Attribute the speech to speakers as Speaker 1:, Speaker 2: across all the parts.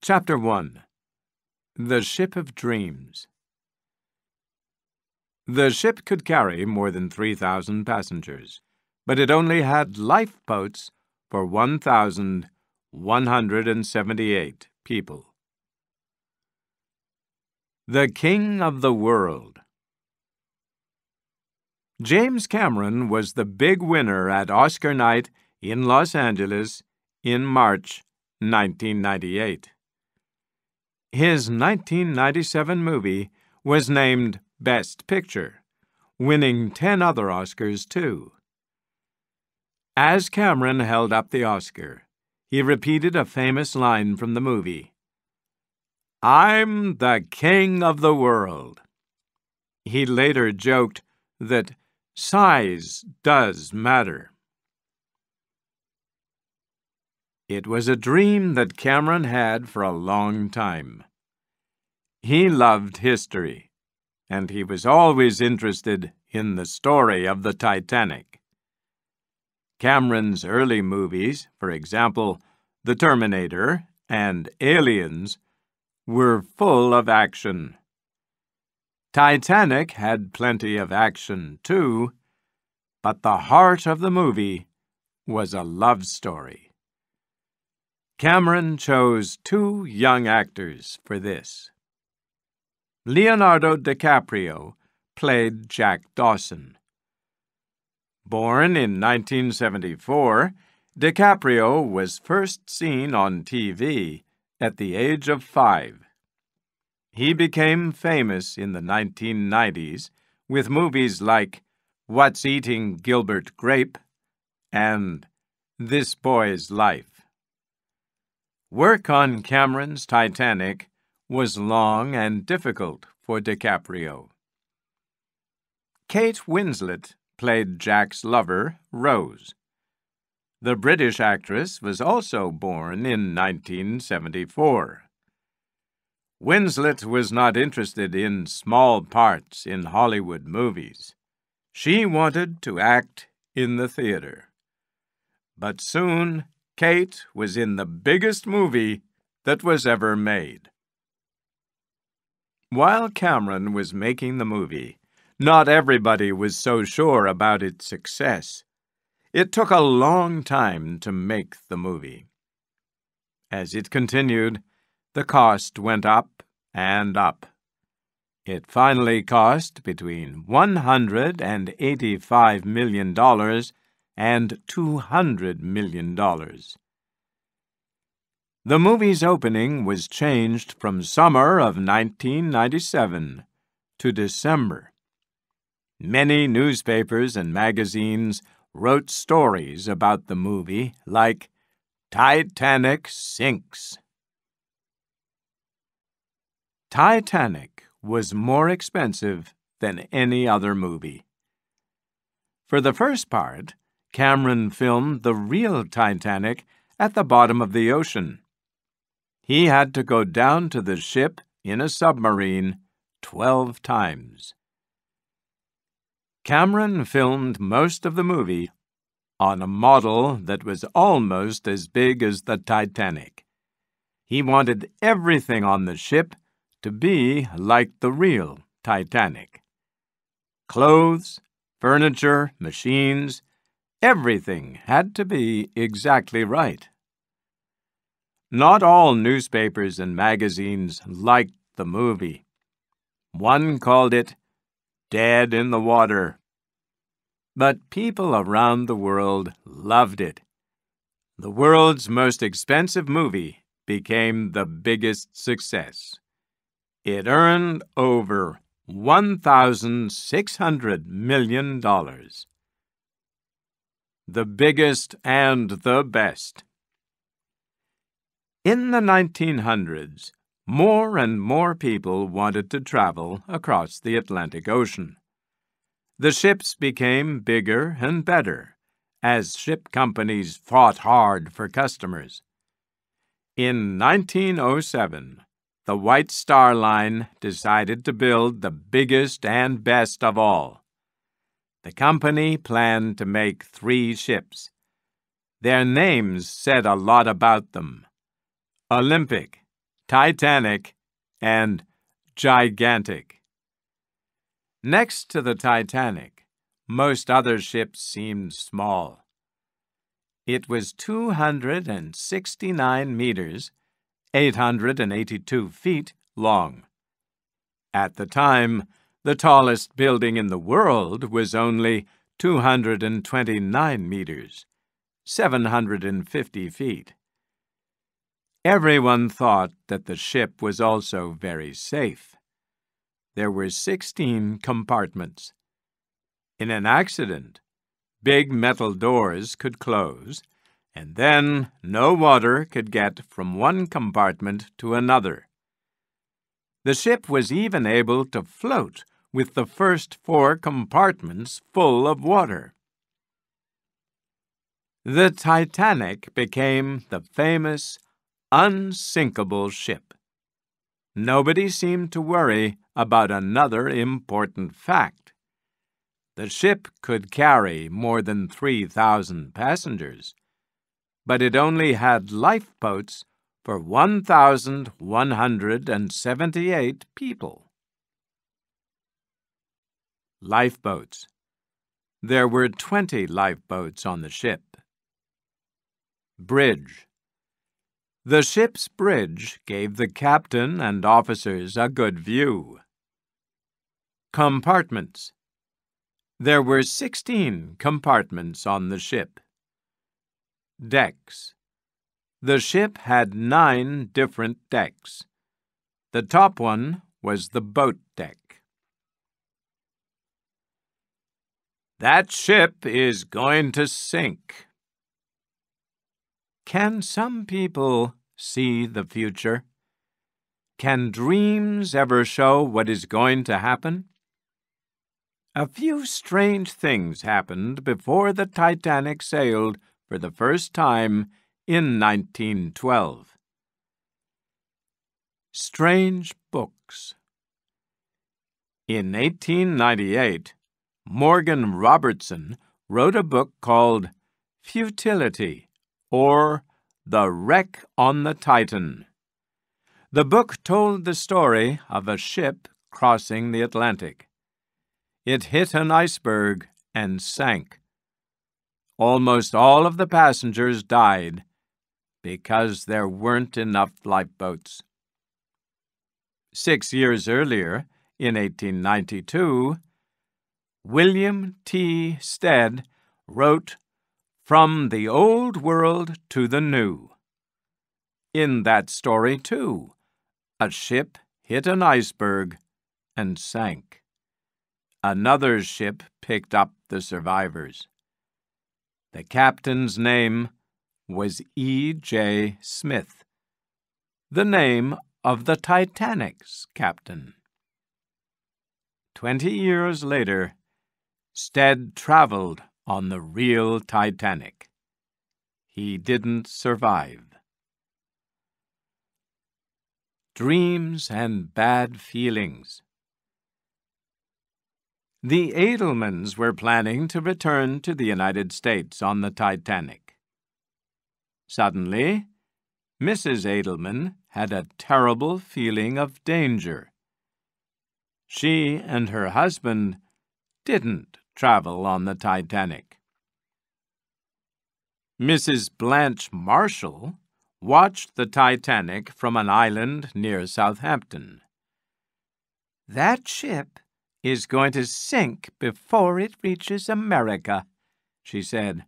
Speaker 1: Chapter 1. The Ship of Dreams. The ship could carry more than 3,000 passengers, but it only had lifeboats for 1,178 people. The King of the World. James Cameron was the big winner at Oscar night in Los Angeles in March 1998. His 1997 movie was named Best Picture, winning 10 other Oscars too. As Cameron held up the Oscar, he repeated a famous line from the movie, "I'm the king of the world." He later joked that size does matter. It was a dream that Cameron had for a long time. He loved history, and he was always interested in the story of the Titanic. Cameron's early movies, for example, The Terminator and Aliens, were full of action. Titanic had plenty of action too, but the heart of the movie was a love story. Cameron chose 2 young actors for this. Leonardo DiCaprio played Jack Dawson. Born in 1974, DiCaprio was first seen on TV at the age of 5. He became famous in the 1990s with movies like What's Eating Gilbert Grape and This Boy's Life. Work on Cameron's Titanic was long and difficult for DiCaprio. Kate Winslet played Jack's lover, Rose. The British actress was also born in 1974. Winslet was not interested in small parts in Hollywood movies. She wanted to act in the theater. But soon, Kate was in the biggest movie that was ever made. While Cameron was making the movie, not everybody was so sure about its success. It took a long time to make the movie. As it continued, the cost went up and up. It finally cost between $185 million and $200 million. The movie's opening was changed from summer of 1997 to December. Many newspapers and magazines wrote stories about the movie like Titanic Sinks. Titanic was more expensive than any other movie. For the first part, Cameron filmed the real Titanic at the bottom of the ocean. He had to go down to the ship in a submarine 12 times. Cameron filmed most of the movie on a model that was almost as big as the Titanic. He wanted everything on the ship to be like the real Titanic. Clothes, furniture, machines, everything had to be exactly right. Not all newspapers and magazines liked the movie. One called it Dead in the Water. But people around the world loved it. The world's most expensive movie became the biggest success. It earned over $1,600 million. The biggest and the best. In the 1900s, more and more people wanted to travel across the Atlantic Ocean. The ships became bigger and better as ship companies fought hard for customers. In 1907, the White Star Line decided to build the biggest and best of all. The company planned to make 3 ships. Their names said a lot about them: Olympic, Titanic, and gigantic. Next to the Titanic, most other ships seemed small. It was 269 meters, 882 feet long. At the time, the tallest building in the world was only 229 meters, 750 feet. Everyone thought that the ship was also very safe. There were 16 compartments. In an accident, big metal doors could close, and then no water could get from one compartment to another. The ship was even able to float with the first 4 compartments full of water. The Titanic became the famous unsinkable ship. Nobody seemed to worry about another important fact. The ship could carry more than 3,000 passengers, but it only had lifeboats for 1,178 people. Lifeboats. There were 20 lifeboats on the ship. Bridge. The ship's bridge gave the captain and officers a good view. Compartments. There were 16 compartments on the ship. Decks. The ship had 9 different decks. The top one was the boat deck. That ship is going to sink. Can some people see the future? Can dreams ever show what is going to happen? A few strange things happened before the Titanic sailed for the first time in 1912. Strange books. In 1898, Morgan Robertson wrote a book called Futility, or The Wreck on the Titan. The book told the story of a ship crossing the Atlantic. It hit an iceberg and sank. Almost all of the passengers died because there weren't enough lifeboats. 6 years earlier, in 1892, William T. Stead wrote From the Old World to the New. In that story, too, a ship hit an iceberg and sank. Another ship picked up the survivors. The captain's name was E.J. Smith, the name of the Titanic's captain. 20 years later, Stead traveled on the real Titanic. He didn't survive. Dreams and bad feelings. The Edelmans were planning to return to the United States on the Titanic. Suddenly, Mrs. Edelman had a terrible feeling of danger. She and her husband didn't travel on the Titanic. Mrs. Blanche Marshall watched the Titanic from an island near Southampton. "That ship is going to sink before it reaches America," she said.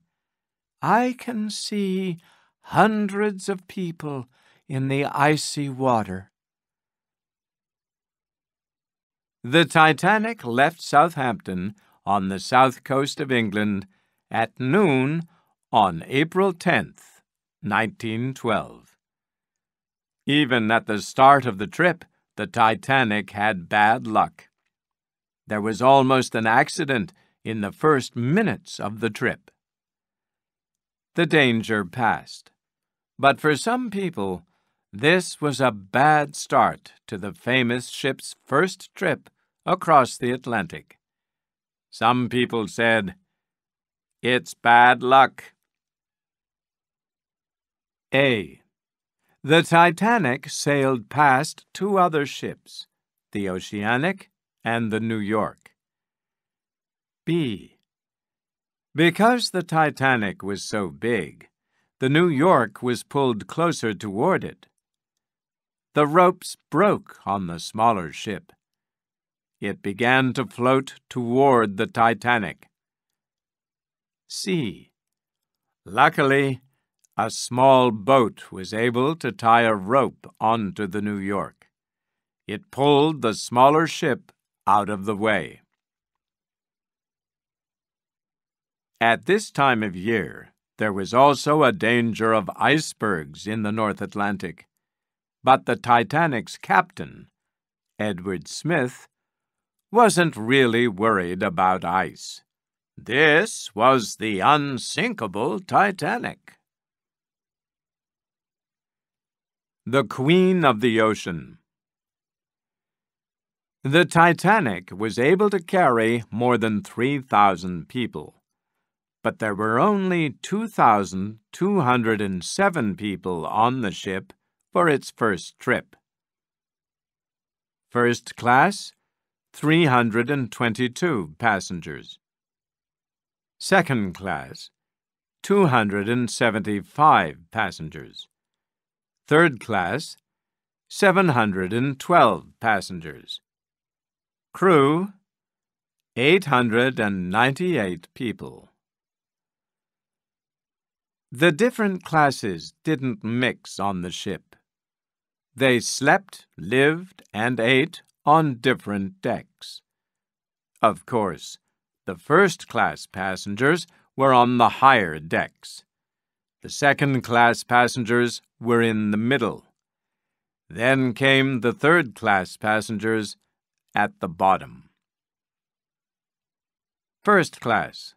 Speaker 1: "I can see hundreds of people in the icy water." The Titanic left Southampton on the south coast of England at noon on April 10th, 1912. Even at the start of the trip, the Titanic had bad luck. There was almost an accident in the first minutes of the trip. The danger passed, but for some people, this was a bad start to the famous ship's first trip across the Atlantic. Some people said, "It's bad luck." A. The Titanic sailed past two other ships, the Oceanic and the New York. B. Because the Titanic was so big, the New York was pulled closer toward it. The ropes broke on the smaller ship. It began to float toward the Titanic. C. Luckily, a small boat was able to tie a rope onto the New York. It pulled the smaller ship out of the way. At this time of year, there was also a danger of icebergs in the North Atlantic, but the Titanic's captain, Edward Smith, wasn't really worried about ice. This was the unsinkable Titanic. The Queen of the Ocean. The Titanic was able to carry more than 3,000 people, but there were only 2,207 people on the ship for its first trip. First class, 322 passengers. Second class, 275 passengers. Third class, 712 passengers. Crew, 898 people. The different classes didn't mix on the ship. They slept, lived, and ate on different decks. Of course, the first-class passengers were on the higher decks. The second-class passengers were in the middle. Then came the third-class passengers at the bottom. First class.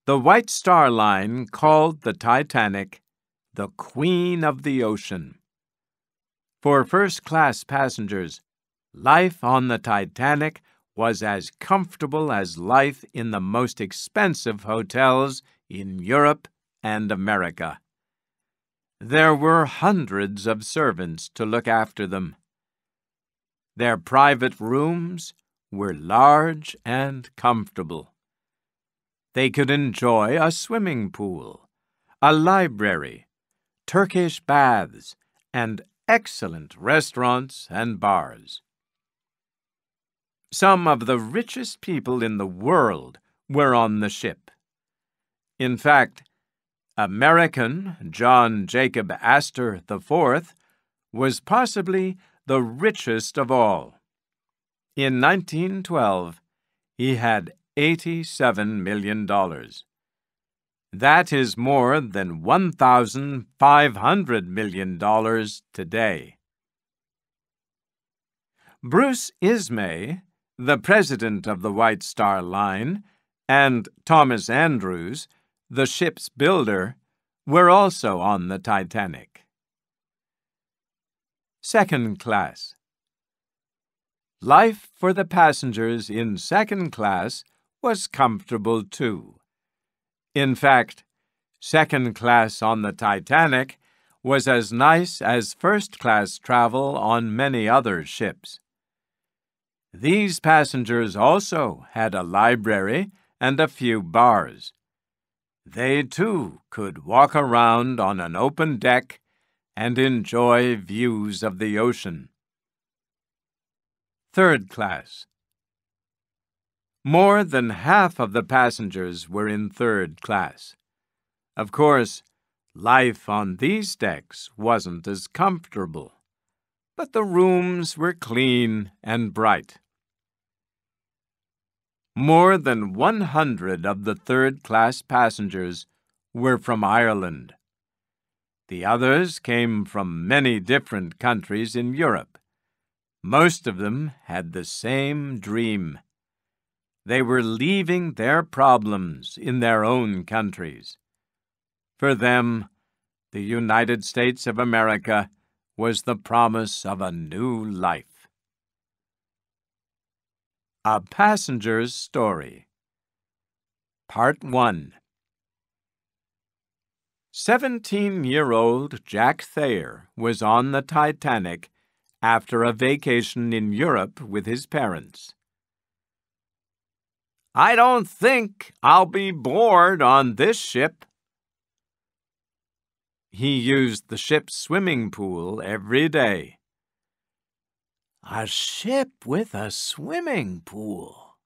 Speaker 1: The White Star Line called the Titanic the Queen of the Ocean. For first-class passengers, life on the Titanic was as comfortable as life in the most expensive hotels in Europe and America. There were hundreds of servants to look after them. Their private rooms were large and comfortable. They could enjoy a swimming pool, a library, Turkish baths, and excellent restaurants and bars. Some of the richest people in the world were on the ship. In fact, American John Jacob Astor IV was possibly the richest of all. In 1912, he had $87 million. That is more than $1,500 million today. Bruce Ismay, the president of the White Star Line, and Thomas Andrews, the ship's builder, were also on the Titanic. Second class. Life for the passengers in second class was comfortable too. In fact, second class on the Titanic was as nice as first-class travel on many other ships. These passengers also had a library and a few bars. They too could walk around on an open deck and enjoy views of the ocean. Third class. More than half of the passengers were in third class. Of course, life on these decks wasn't as comfortable, but the rooms were clean and bright. More than 100 of the third-class passengers were from Ireland. The others came from many different countries in Europe. Most of them had the same dream. They were leaving their problems in their own countries. For them, the United States of America was the promise of a new life. A Passenger's Story. Part 1. 17-year-old Jack Thayer was on the Titanic after a vacation in Europe with his parents. "I don't think I'll be bored on this ship." He used the ship's swimming pool every day. A ship with a swimming pool.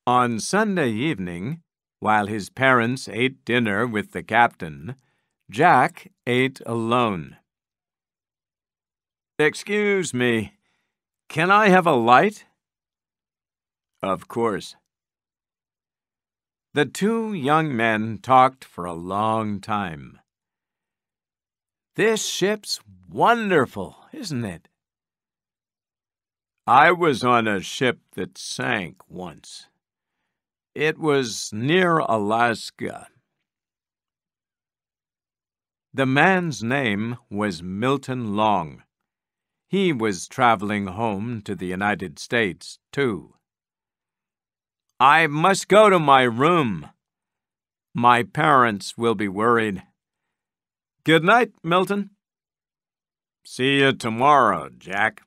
Speaker 1: On Sunday evening, while his parents ate dinner with the captain, Jack ate alone. "Excuse me, can I have a light?" "Of course." The two young men talked for a long time. "This ship's wonderful, isn't it?" "I was on a ship that sank once. It was near Alaska." The man's name was Milton Long. He was traveling home to the United States, too. "I must go to my room. My parents will be worried. Good night, Milton." "See you tomorrow, Jack."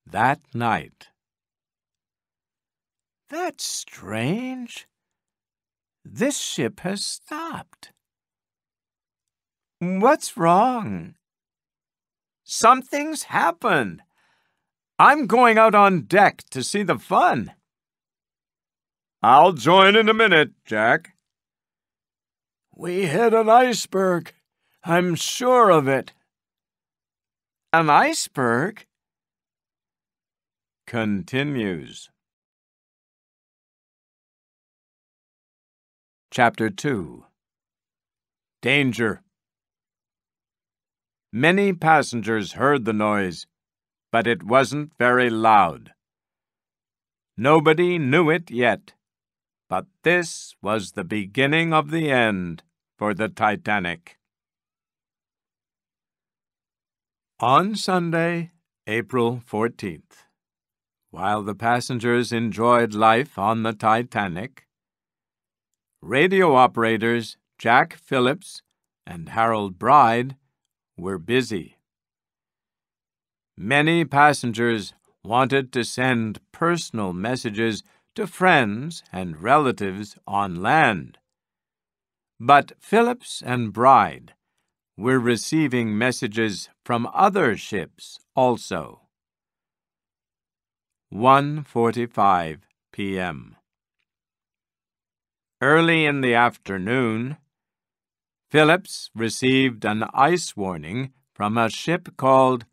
Speaker 1: That night. "That's strange. This ship has stopped. What's wrong?" "Something's happened. I'm going out on deck to see the fun." "I'll join in a minute, Jack." "We hit an iceberg. I'm sure of it." "An iceberg?" Continues. Chapter 2. Danger. Many passengers heard the noise, but it wasn't very loud. Nobody knew it yet, but this was the beginning of the end for the Titanic. On Sunday, April 14th, while the passengers enjoyed life on the Titanic, radio operators Jack Phillips and Harold Bride were busy. Many passengers wanted to send personal messages to friends and relatives on land. But Phillips and Bride were receiving messages from other ships also. 1:45 p.m. Early in the afternoon, Phillips received an ice warning from a ship called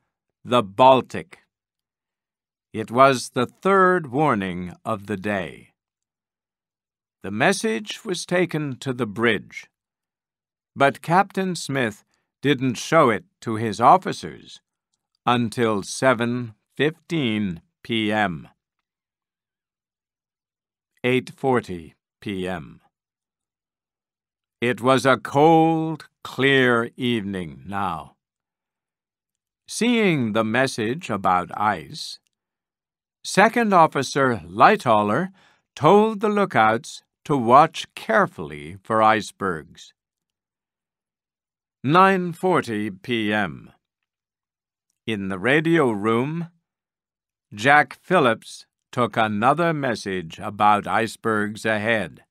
Speaker 1: the Baltic. It was the third warning of the day. The message was taken to the bridge, but Captain Smith didn't show it to his officers until 7:15 p.m. 8:40 p.m. It was a cold, clear evening now. Seeing the message about ice, Second Officer Lightoller told the lookouts to watch carefully for icebergs. 9:40 p.m. In the radio room, Jack Phillips took another message about icebergs ahead.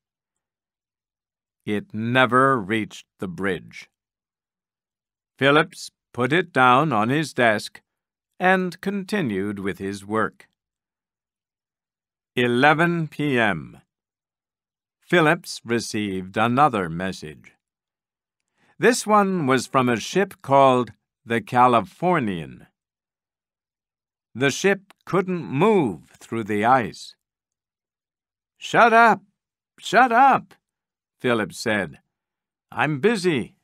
Speaker 1: It never reached the bridge. Phillips put it down on his desk and continued with his work. 11 p.m. Phillips received another message. This one was from a ship called the Californian. The ship couldn't move through the ice. "Shut up! Shut up!" Phillips said. "I'm busy."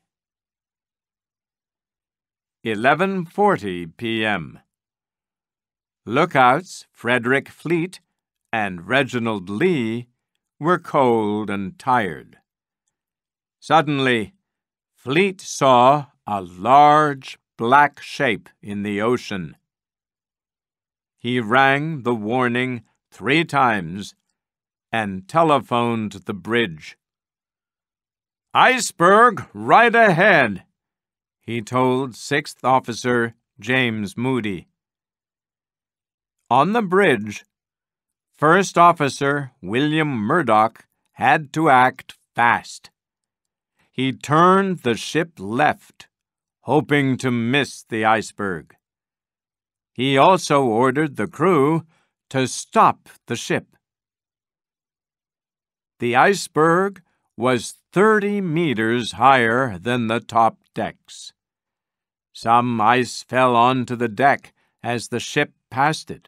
Speaker 1: 11:40 p.m. Lookouts Frederick Fleet and Reginald Lee were cold and tired. Suddenly, Fleet saw a large black shape in the ocean. He rang the warning 3 times and telephoned the bridge. "Iceberg right ahead," he told Sixth Officer James Moody. On the bridge, First Officer William Murdoch had to act fast. He turned the ship left, hoping to miss the iceberg. He also ordered the crew to stop the ship. The iceberg was 30 meters higher than the top decks. Some ice fell onto the deck as the ship passed it,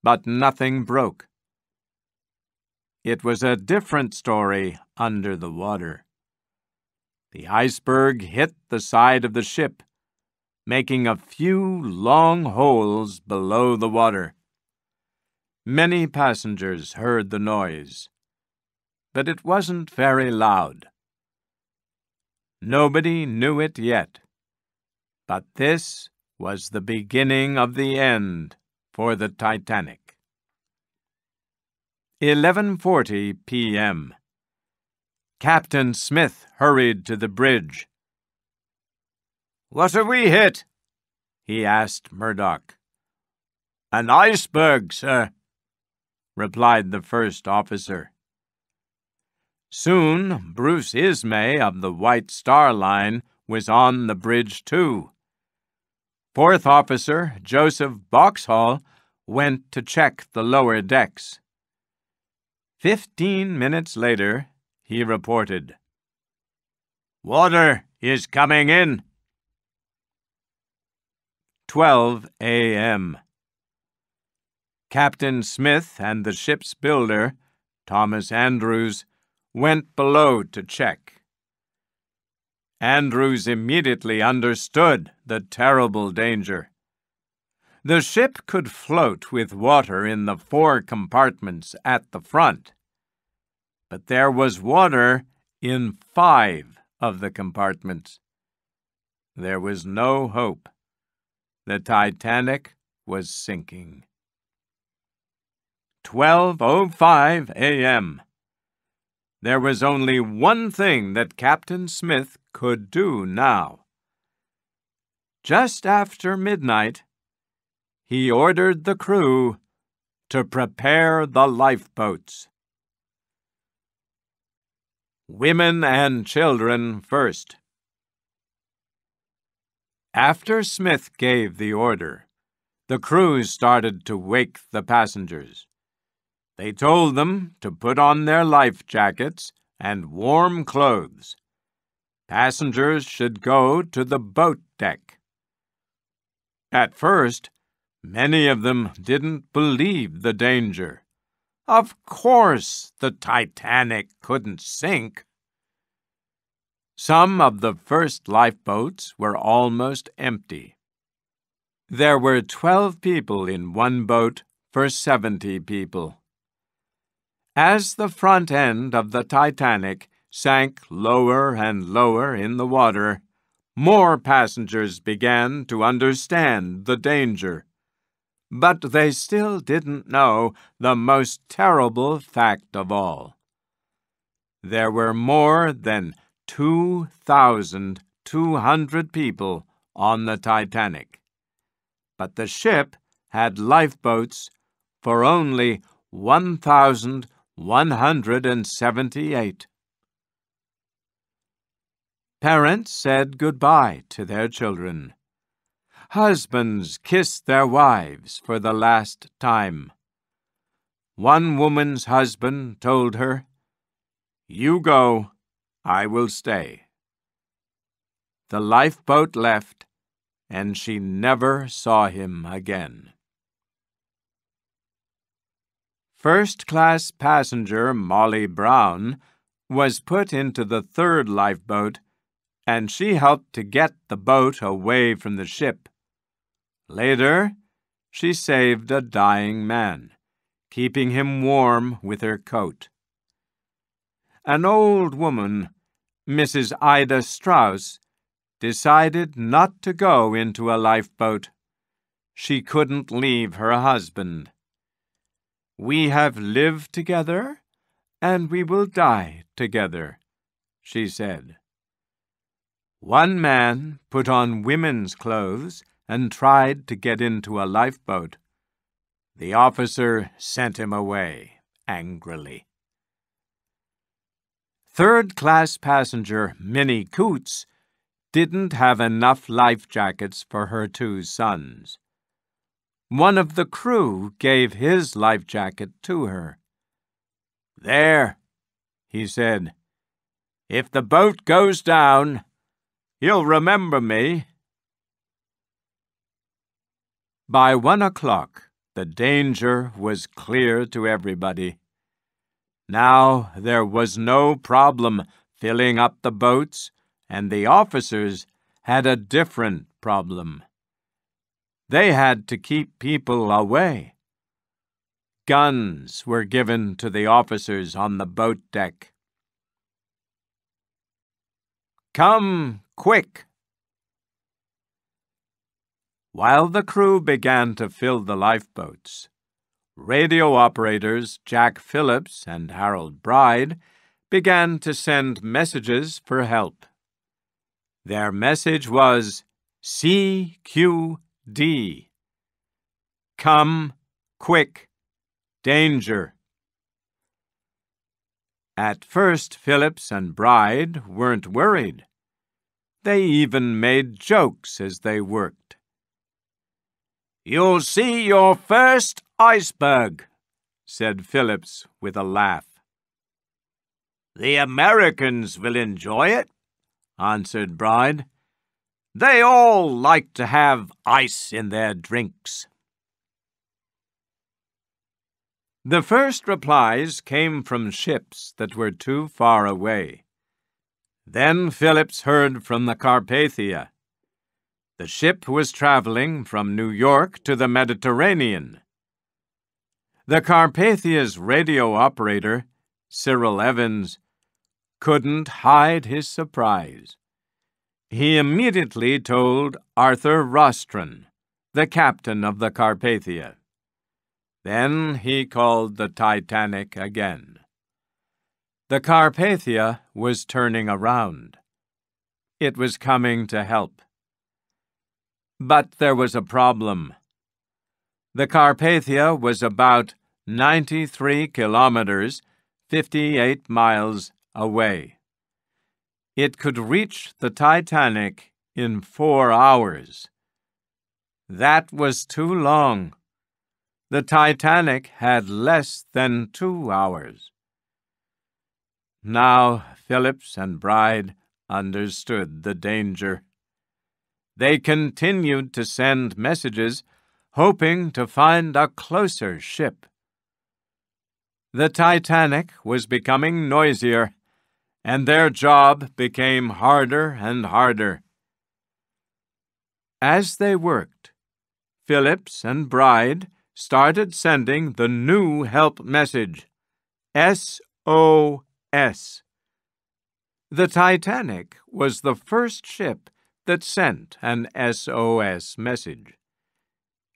Speaker 1: but nothing broke. It was a different story under the water. The iceberg hit the side of the ship, making a few long holes below the water. Many passengers heard the noise, but it wasn't very loud. Nobody knew it yet, but this was the beginning of the end for the Titanic. 11:40 p.m. Captain Smith hurried to the bridge. "What have we hit?" he asked Murdoch. "An iceberg, sir," replied the first officer. Soon Bruce Ismay of the White Star Line was on the bridge too. Fourth Officer Joseph Boxhall went to check the lower decks. 15 minutes later, he reported, "Water is coming in." 12 a.m. Captain Smith and the ship's builder, Thomas Andrews, went below to check. Andrews immediately understood the terrible danger. The ship could float with water in the 4 compartments at the front, but there was water in 5 of the compartments. There was no hope. The Titanic was sinking. 12:05 a.m. There was only one thing that Captain Smith could do now. Just after midnight, he ordered the crew to prepare the lifeboats. Women and children first. After Smith gave the order, the crew started to wake the passengers. They told them to put on their life jackets and warm clothes. Passengers should go to the boat deck. At first, many of them didn't believe the danger. Of course, the Titanic couldn't sink. Some of the first lifeboats were almost empty. There were 12 people in one boat for 70 people. As the front end of the Titanic sank lower and lower in the water, more passengers began to understand the danger. But they still didn't know the most terrible fact of all. There were more than 2,200 people on the Titanic, but the ship had lifeboats for only 1,178. Parents said goodbye to their children. Husbands kissed their wives for the last time. One woman's husband told her, "You go, I will stay." The lifeboat left, and she never saw him again. First-class passenger Molly Brown was put into the third lifeboat, and she helped to get the boat away from the ship. Later, she saved a dying man, keeping him warm with her coat. An old woman, Mrs. Ida Strauss, decided not to go into a lifeboat. She couldn't leave her husband. "We have lived together, and we will die together," she said. One man put on women's clothes and tried to get into a lifeboat. The officer sent him away angrily. Third-class passenger Minnie Coots didn't have enough life jackets for her 2 sons. One of the crew gave his life jacket to her. "There," he said. "If the boat goes down, you'll remember me." By 1 o'clock, the danger was clear to everybody. Now there was no problem filling up the boats, and the officers had a different problem. They had to keep people away. Guns were given to the officers on the boat deck. "Come quick!" While the crew began to fill the lifeboats, radio operators Jack Phillips and Harold Bride began to send messages for help. Their message was CQD. Come, quick, danger. At first, Phillips and Bride weren't worried. They even made jokes as they worked. "You'll see your first iceberg," said Phillips with a laugh. "The Americans will enjoy it," answered Bride. "They all like to have ice in their drinks." The first replies came from ships that were too far away. Then Phillips heard from the Carpathia. The ship was traveling from New York to the Mediterranean. The Carpathia's radio operator, Cyril Evans, couldn't hide his surprise. He immediately told Arthur Rostron, the captain of the Carpathia. Then he called the Titanic again. The Carpathia was turning around. It was coming to help. But there was a problem. The Carpathia was about 93 kilometers, 58 miles away. It could reach the Titanic in 4 hours. That was too long. The Titanic had less than 2 hours. Now Phillips and Bride understood the danger. They continued to send messages, hoping to find a closer ship. The Titanic was becoming noisier, and their job became harder and harder. As they worked, Phillips and Bride started sending the new help message, SOS. The Titanic was the first ship that sent an SOS message.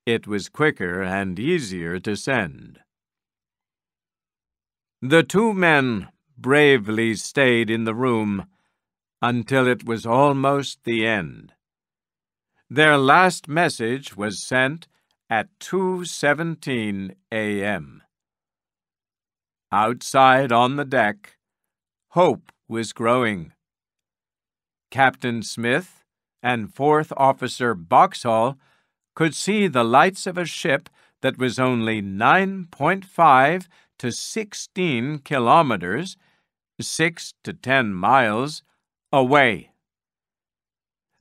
Speaker 1: It was quicker and easier to send. The 2 men bravely stayed in the room until it was almost the end. Their last message was sent at 2:17 a.m. Outside on the deck, hope was growing. Captain Smith and 4th Officer Boxhall could see the lights of a ship that was only 9.5 to 16 kilometers, 6 to 10 miles, away.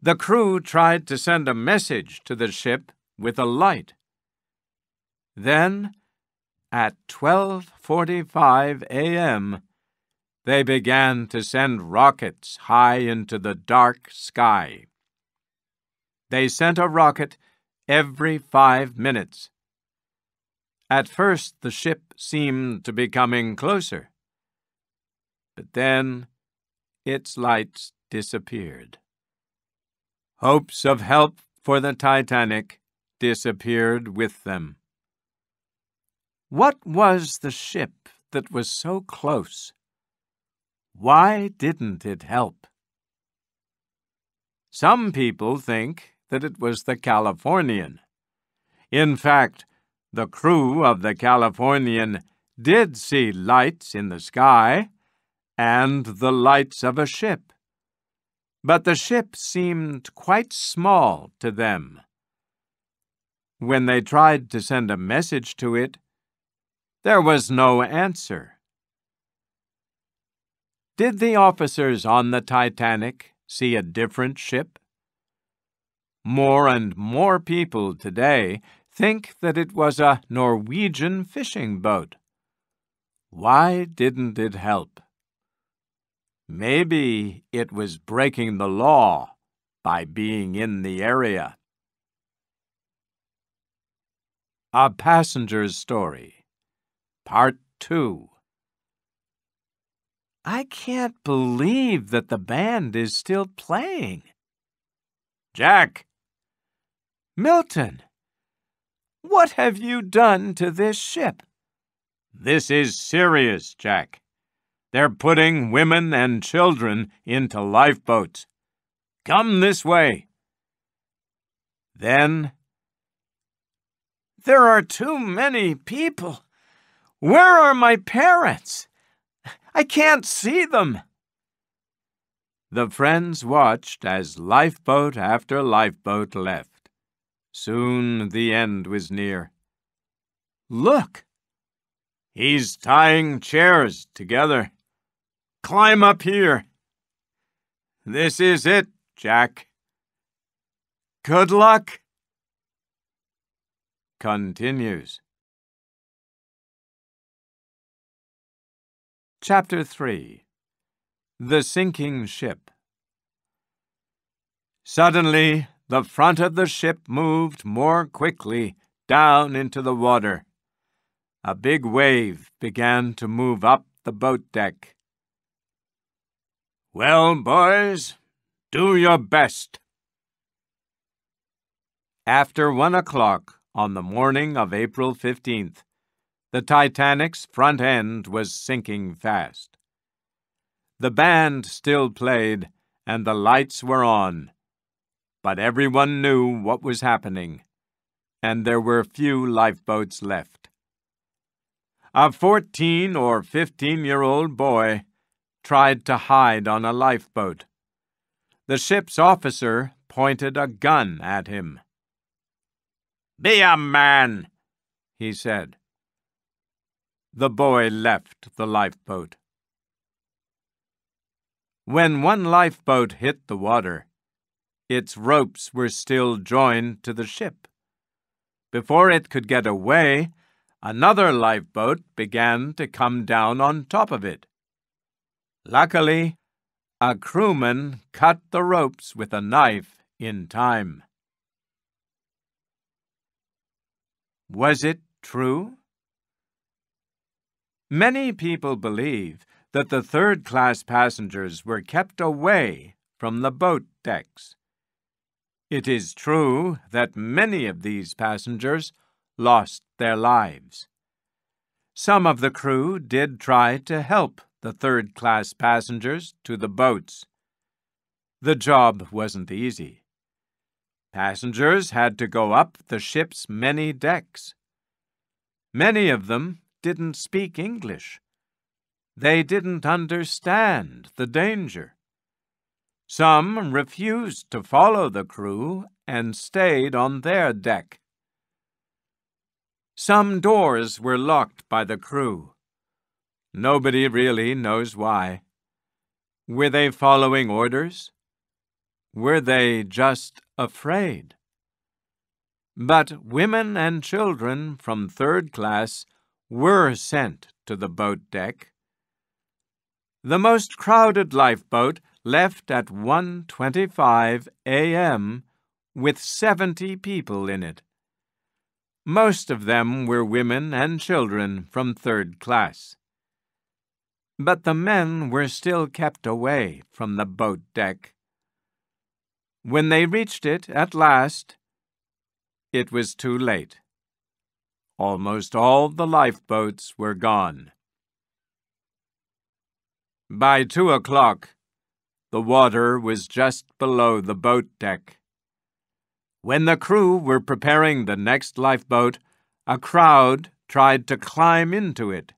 Speaker 1: The crew tried to send a message to the ship with a light. Then, at 12:45 a.m., they began to send rockets high into the dark sky. They sent a rocket every 5 minutes. At first, the ship seemed to be coming closer, but then its lights disappeared. Hopes of help for the Titanic disappeared with them. What was the ship that was so close? Why didn't it help? Some people think that it was the Californian. In fact, the crew of the Californian did see lights in the sky and the lights of a ship, but the ship seemed quite small to them. When they tried to send a message to it, there was no answer. Did the officers on the Titanic see a different ship? More and more people today think that it was a Norwegian fishing boat. Why didn't it help? Maybe it was breaking the law by being in the area. A Passenger's Story, Part 2. I can't believe that the band is still playing. Jack! Milton! What have you done to this ship? This is serious, Jack. They're putting women and children into lifeboats. Come this way. Then, there are too many people. Where are my parents? I can't see them. The friends watched as lifeboat after lifeboat left. Soon the end was near. Look! He's tying chairs together. Climb up here. This is it, Jack. Good luck. Continues. Chapter 3. The Sinking Ship. Suddenly, the front of the ship moved more quickly down into the water. A big wave began to move up the boat deck. Well, boys, do your best. After 1 o'clock on the morning of April 15th, the Titanic's front end was sinking fast. The band still played, and the lights were on, but everyone knew what was happening, and there were few lifeboats left. A 14 or 15-year-old boy tried to hide on a lifeboat. The ship's officer pointed a gun at him. "Be a man," he said. The boy left the lifeboat. When one lifeboat hit the water, its ropes were still joined to the ship. Before it could get away, another lifeboat began to come down on top of it. Luckily, a crewman cut the ropes with a knife in time. Was it true? Many people believe that the third-class passengers were kept away from the boat decks. It is true that many of these passengers lost their lives. Some of the crew did try to help the third-class passengers to the boats. The job wasn't easy. Passengers had to go up the ship's many decks. Many of them didn't speak English. They didn't understand the danger. Some refused to follow the crew and stayed on their deck. Some doors were locked by the crew. Nobody really knows why. Were they following orders? Were they just afraid? But women and children from third class were sent to the boat deck. The most crowded lifeboat left at 1:25 a.m. with 70 people in it. Most of them were women and children from third class. But the men were still kept away from the boat deck. When they reached it at last, it was too late. Almost all the lifeboats were gone. By 2 o'clock, the water was just below the boat deck. When the crew were preparing the next lifeboat, a crowd tried to climb into it.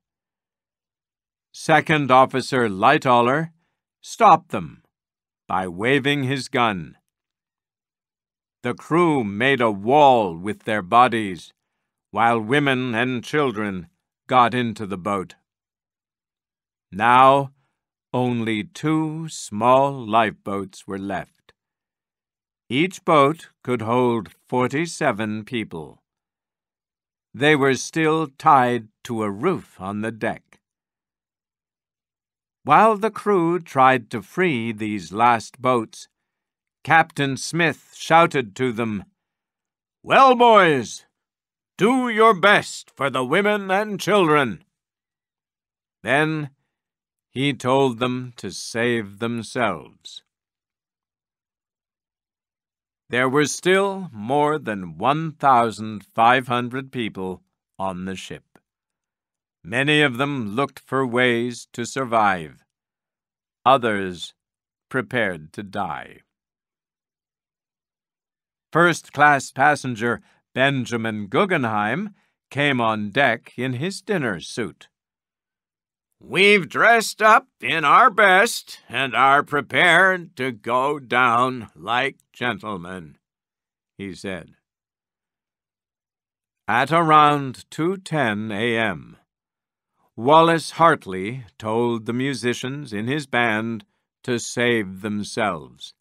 Speaker 1: Second Officer Lightaller stopped them by waving his gun. The crew made a wall with their bodies, while women and children got into the boat. Now, only 2 small lifeboats were left. Each boat could hold 47 people. They were still tied to a roof on the deck. While the crew tried to free these last boats, Captain Smith shouted to them, "Well, boys, do your best for the women and children." Then he told them to save themselves. There were still more than 1,500 people on the ship. Many of them looked for ways to survive. Others prepared to die. First-class passenger Benjamin Guggenheim came on deck in his dinner suit. "We've dressed up in our best and are prepared to go down like gentlemen," he said. At around 2:10 a.m., Wallace Hartley told the musicians in his band to save themselves.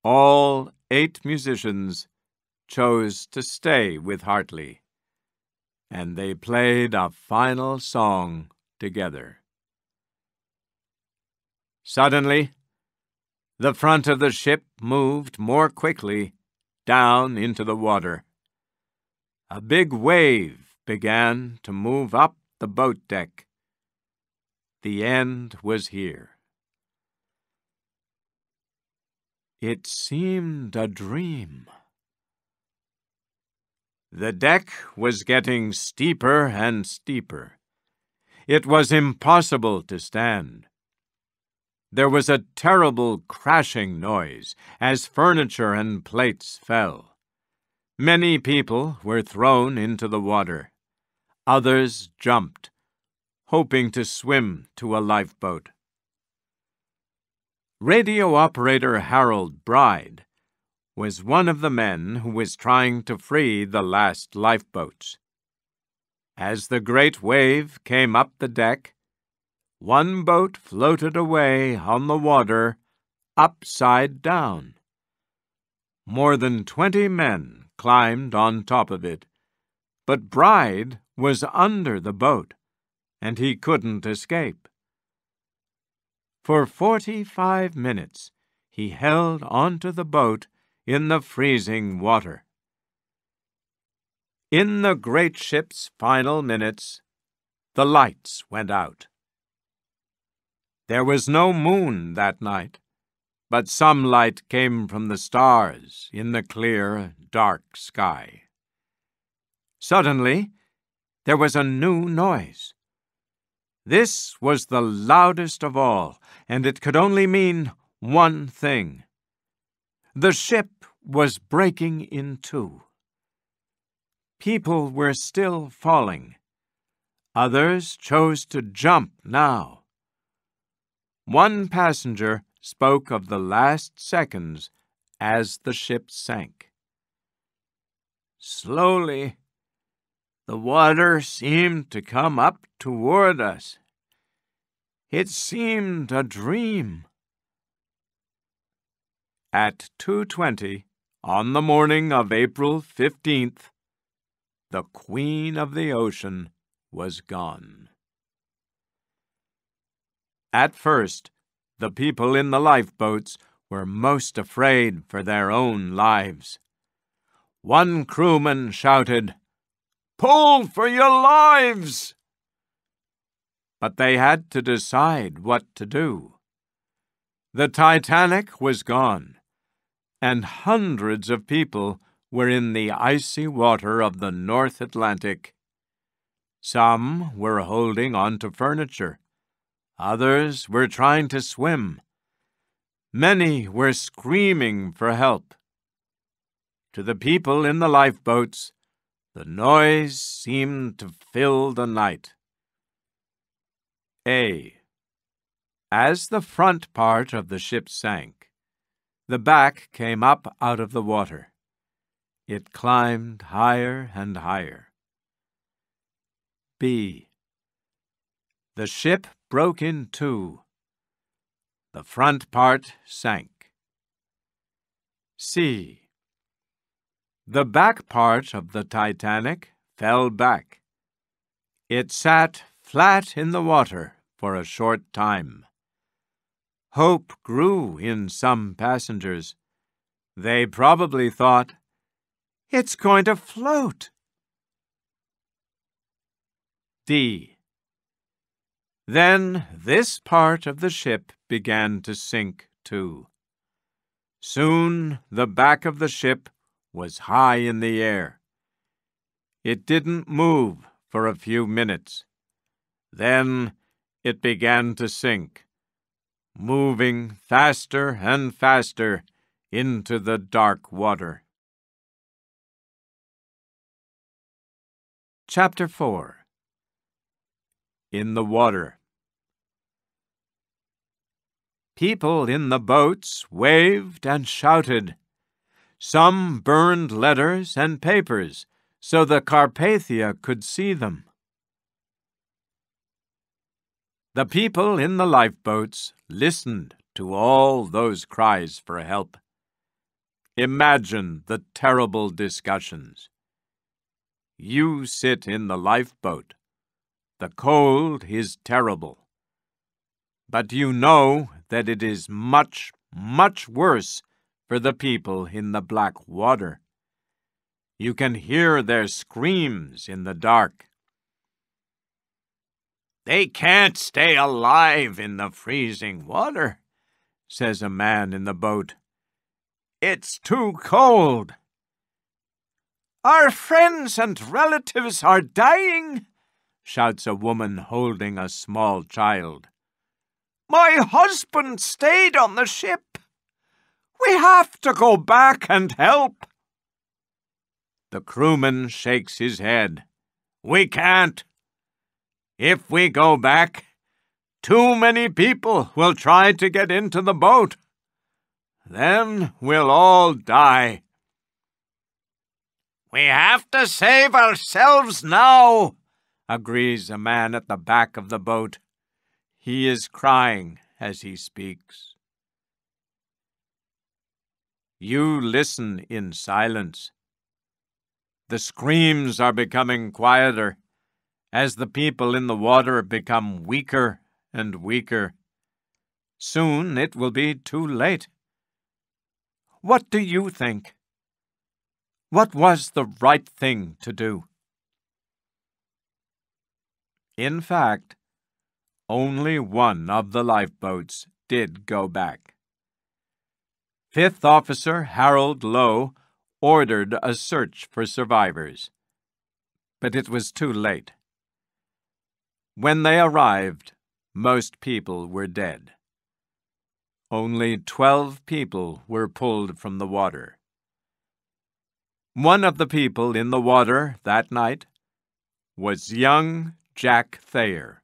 Speaker 1: All 8 musicians chose to stay with Hartley, and they played a final song together. Suddenly, the front of the ship moved more quickly down into the water. A big wave began to move up the boat deck. The end was here. It seemed a dream. The deck was getting steeper and steeper. It was impossible to stand. There was a terrible crashing noise as furniture and plates fell. Many people were thrown into the water. Others jumped, hoping to swim to a lifeboat. Radio operator Harold Bride was one of the men who was trying to free the last lifeboats. As the great wave came up the deck, one boat floated away on the water upside down. More than 20 men climbed on top of it, but Bride was under the boat, and he couldn't escape. For 45 minutes, he held onto the boat in the freezing water. In the great ship's final minutes, the lights went out. There was no moon that night, but some light came from the stars in the clear, dark sky. Suddenly, there was a new noise. This was the loudest of all, and it could only mean one thing. The ship was breaking in two. People were still falling. Others chose to jump now. One passenger spoke of the last seconds as the ship sank. Slowly, the water seemed to come up toward us. It seemed a dream. At 2:20 on the morning of April 15th, the Queen of the Ocean was gone. At first, the people in the lifeboats were most afraid for their own lives. One crewman shouted, "Pull for your lives!" But they had to decide what to do. The Titanic was gone, and hundreds of people were in the icy water of the North Atlantic. Some were holding on to furniture. Others were trying to swim. Many were screaming for help. To the people in the lifeboats, the noise seemed to fill the night. A. As the front part of the ship sank, the back came up out of the water. It climbed higher and higher. B. The ship broke in two. The front part sank. C. The back part of the Titanic fell back. It sat flat in the water for a short time. Hope grew in some passengers. They probably thought, "It's going to float." D. Then this part of the ship began to sink too. Soon the back of the ship was high in the air. It didn't move for a few minutes. Then it began to sink, moving faster and faster into the dark water. Chapter 4. In the Water. People in the boats waved and shouted. Some burned letters and papers so the Carpathia could see them. The people in the lifeboats listened to all those cries for help. Imagine the terrible discussions. You sit in the lifeboat. The cold is terrible. But you know that it is much, much worse for the people in the black water. You can hear their screams in the dark. "They can't stay alive in the freezing water," says a man in the boat. "It's too cold." "Our friends and relatives are dying," shouts a woman holding a small child. "My husband stayed on the ship. We have to go back and help." The crewman shakes his head. "We can't. If we go back, too many people will try to get into the boat. Then we'll all die." "We have to save ourselves now," agrees a man at the back of the boat. He is crying as he speaks. You listen in silence. The screams are becoming quieter as the people in the water become weaker and weaker. Soon it will be too late. What do you think? What was the right thing to do? In fact, only one of the lifeboats did go back. Fifth Officer Harold Lowe ordered a search for survivors, but it was too late. When they arrived, most people were dead. Only 12 people were pulled from the water. One of the people in the water that night was young Jack Thayer.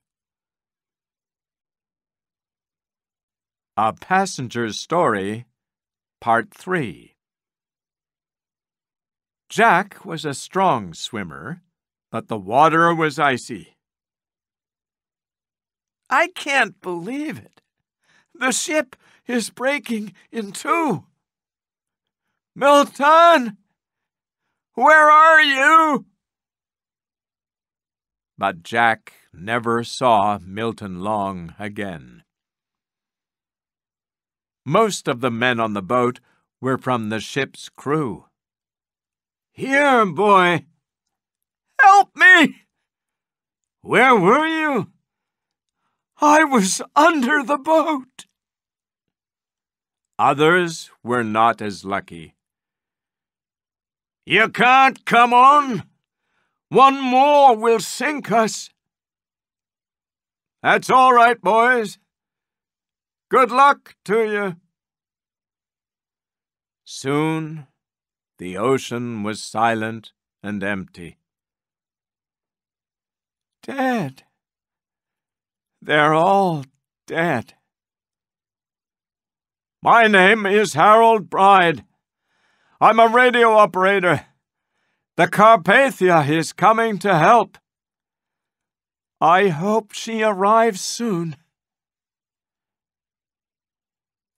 Speaker 1: A Passenger's Story, Part 3. Jack was a strong swimmer, but the water was icy. "I can't believe it. The ship is breaking in two. Milton! Where are you?" But Jack never saw Milton Long again. Most of the men on the boat were from the ship's crew. "Here, boy! Help me! Where were you?" "I was under the boat." Others were not as lucky. "You can't come on. One more will sink us." That's all right, boys. Good luck to you." Soon the ocean was silent and empty. "Dead. They're all dead." "My name is Harold Bride. I'm a radio operator. The Carpathia is coming to help. I hope she arrives soon."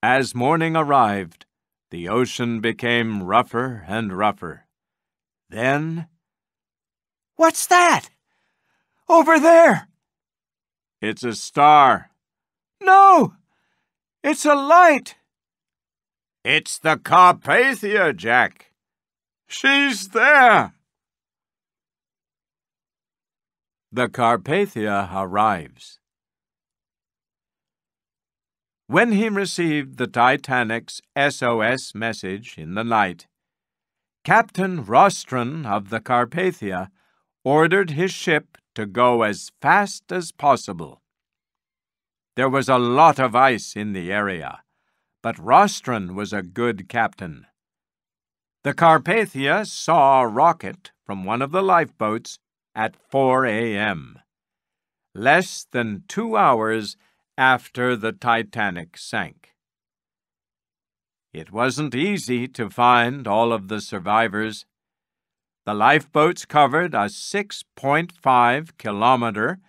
Speaker 1: As morning arrived, the ocean became rougher and rougher. Then, "What's that? Over there?" "It's a star." "No! It's a light." "It's the Carpathia, Jack. She's there." The Carpathia arrives. When he received the Titanic's SOS message in the night, Captain Rostron of the Carpathia ordered his ship to go as fast as possible. There was a lot of ice in the area, but Rostron was a good captain. The Carpathia saw a rocket from one of the lifeboats at 4 a.m., less than 2 hours after the Titanic sank. It wasn't easy to find all of the survivors. The lifeboats covered a 6.5-kilometer,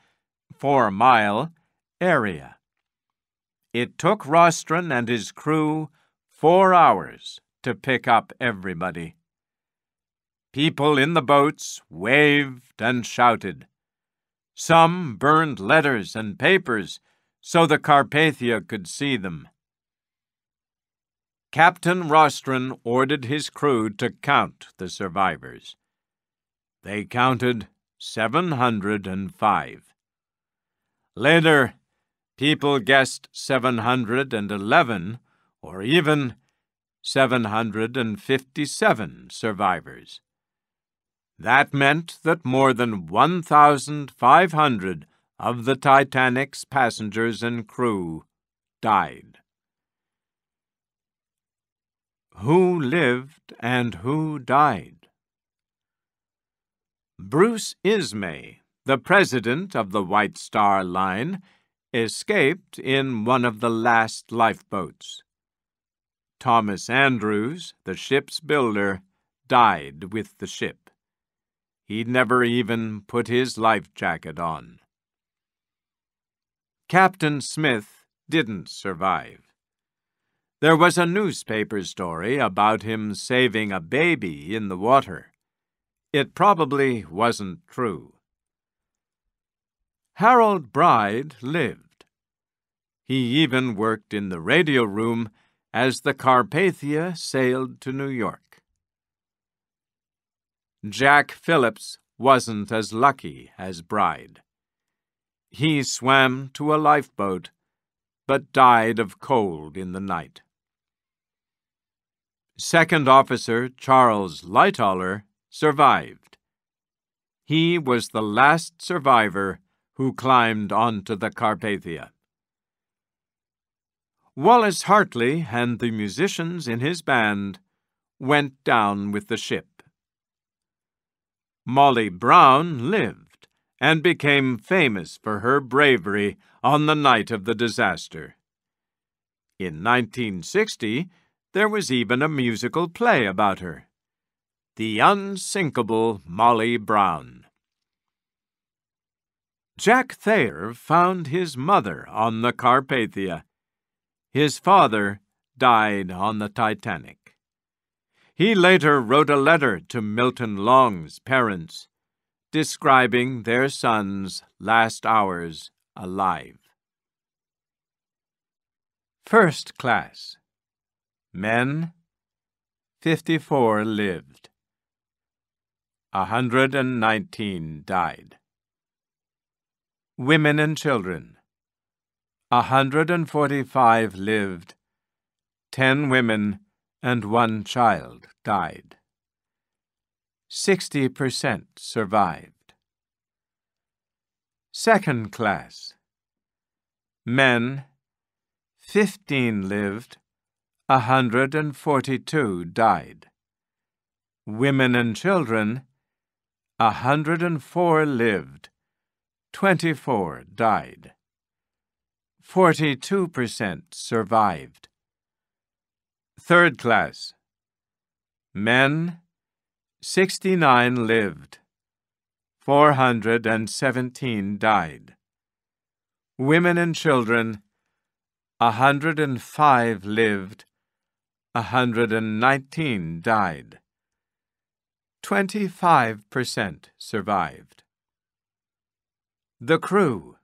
Speaker 1: 4-mile area. It took Rostron and his crew 4 hours to pick up everybody. People in the boats waved and shouted. Some burned letters and papers so the Carpathia could see them. Captain Rostron ordered his crew to count the survivors. They counted 705. Later, people guessed 711 or even 757 survivors. That meant that more than 1,500 of the Titanic's passengers and crew died. Who lived and who died? Bruce Ismay, the president of the White Star Line, escaped in one of the last lifeboats. Thomas Andrews, the ship's builder, died with the ship. He never even put his life jacket on. Captain Smith didn't survive. There was a newspaper story about him saving a baby in the water. It probably wasn't true. Harold Bride lived. He even worked in the radio room as the Carpathia sailed to New York. Jack Phillips wasn't as lucky as Bride. He swam to a lifeboat, but died of cold in the night. Second Officer Charles Lightoller survived. He was the last survivor who climbed onto the Carpathia. Wallace Hartley and the musicians in his band went down with the ship. Molly Brown lived and became famous for her bravery on the night of the disaster. In 1960, there was even a musical play about her, The Unsinkable Molly Brown. Jack Thayer found his mother on the Carpathia. His father died on the Titanic. He later wrote a letter to Milton Long's parents, describing their son's last hours alive. First class. Men, 54 lived. 119 died. Women and children. 145 lived. 10 women and 1 child died. 60% survived. Second class. Men, 15 lived, 142 died. Women and children, 104 lived, 24 died. 42% survived. Third class. Men, 69 lived, 417 died. Women and children, 105 lived, 119 died. 25% survived. The crew.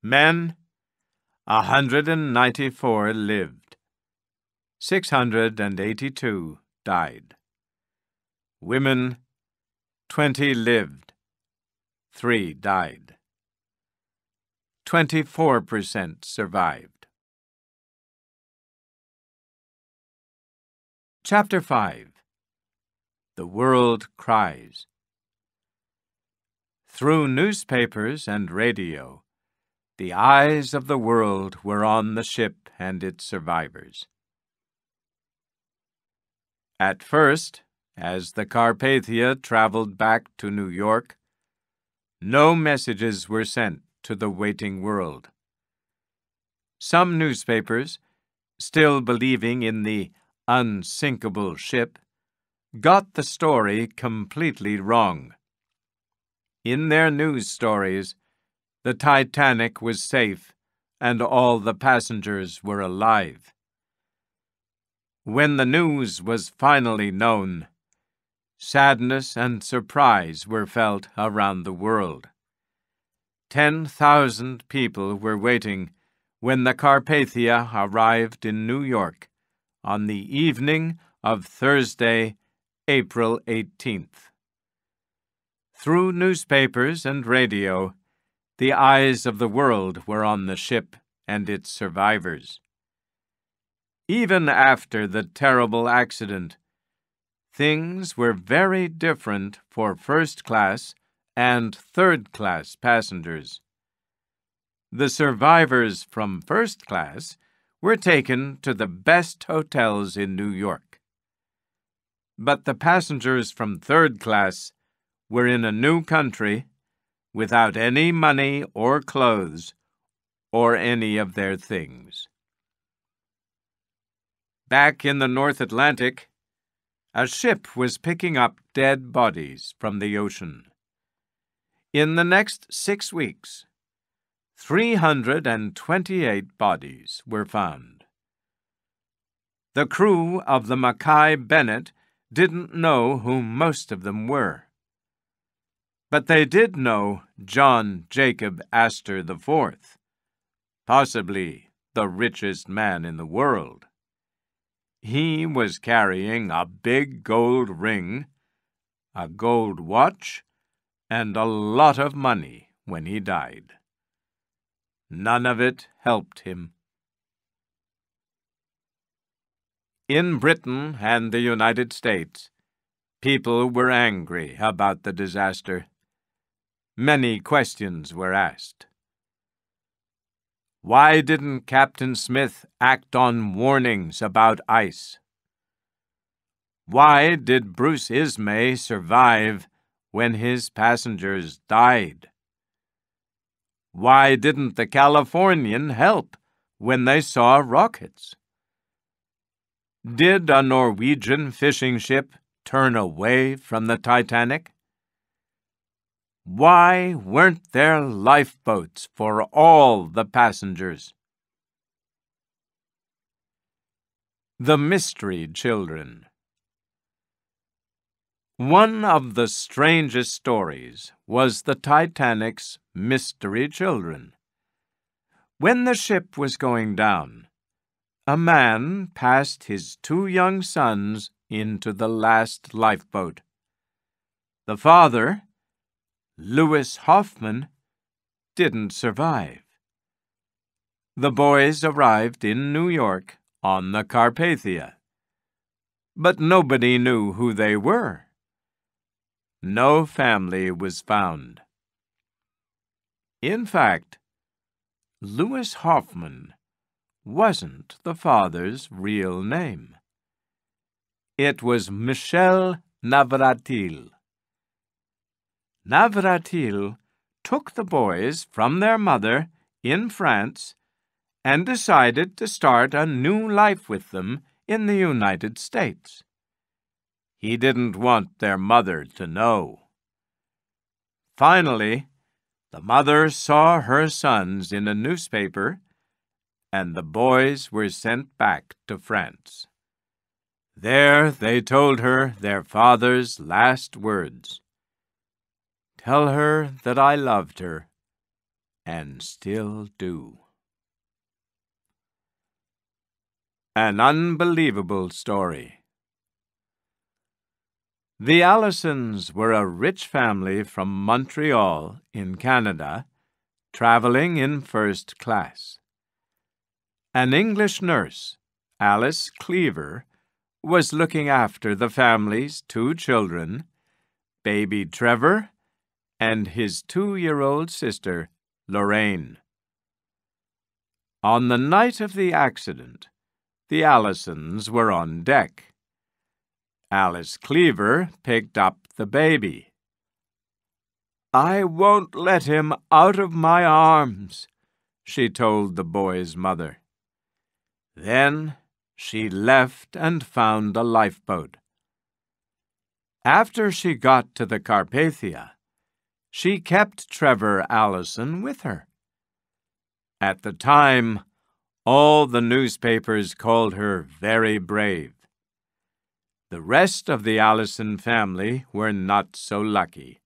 Speaker 1: Men, 194 lived, 682 died. Women, 20 lived, 3 died. 24% survived. Chapter 5. The World Cries. Through newspapers and radio, the eyes of the world were on the ship and its survivors. At first, as the Carpathia traveled back to New York, no messages were sent to the waiting world. Some newspapers, still believing in the unsinkable ship, got the story completely wrong. In their news stories, the Titanic was safe and all the passengers were alive. When the news was finally known, sadness and surprise were felt around the world. 10,000 people were waiting when the Carpathia arrived in New York on the evening of Thursday, April 18th. Through newspapers and radio, the eyes of the world were on the ship and its survivors. Even after the terrible accident, things were very different for first-class and third-class passengers. The survivors from first class were taken to the best hotels in New York. But the passengers from third class were in a new country without any money or clothes or any of their things. Back in the North Atlantic, a ship was picking up dead bodies from the ocean. In the next 6 weeks, 328 bodies were found. The crew of the Mackay Bennett didn't know who most of them were. But they did know John Jacob Astor IV, possibly the richest man in the world. He was carrying a big gold ring, a gold watch, and a lot of money when he died. None of it helped him. In Britain and the United States, people were angry about the disaster. Many questions were asked. Why didn't Captain Smith act on warnings about ice? Why did Bruce Ismay survive when his passengers died? Why didn't the Californian help when they saw rockets? Did a Norwegian fishing ship turn away from the Titanic? Why weren't there lifeboats for all the passengers? The Mystery Children. One of the strangest stories was the Titanic's mystery children. When the ship was going down, a man passed his 2 young sons into the last lifeboat. The father, Louis Hoffman, didn't survive. The boys arrived in New York on the Carpathia, but nobody knew who they were. No family was found. In fact, Louis Hoffman wasn't the father's real name. It was Michel Navratil. Navratil took the boys from their mother in France and decided to start a new life with them in the United States. He didn't want their mother to know. Finally, the mother saw her sons in a newspaper, and the boys were sent back to France. There they told her their father's last words. Tell her that I loved her, and still do. An unbelievable story. The Allisons were a rich family from Montreal in Canada, traveling in first class. An English nurse, Alice Cleaver, was looking after the family's 2 children, baby Trevor and his 2-year-old sister, Lorraine. On the night of the accident, the Allisons were on deck. Alice Cleaver picked up the baby. "I won't let him out of my arms," she told the boy's mother. Then she left and found a lifeboat. After she got to the Carpathia, she kept Trevor Allison with her. At the time, all the newspapers called her very brave. The rest of the Allison family were not so lucky.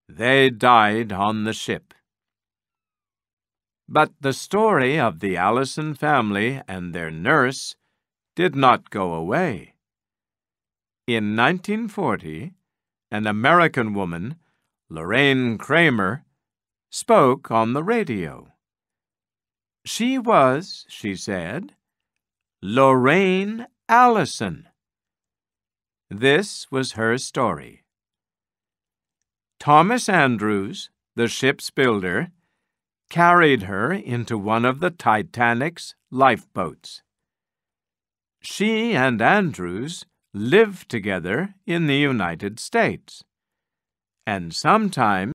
Speaker 1: They died on the ship. But the story of the Allison family and their nurse did not go away. In 1940, an American woman, Lorraine Kramer, spoke on the radio. She was, she said, Lorraine Allison. This was her story. Thomas Andrews, the ship's builder, carried her into one of the Titanic's lifeboats. She and Andrews lived together in the United States, and sometimes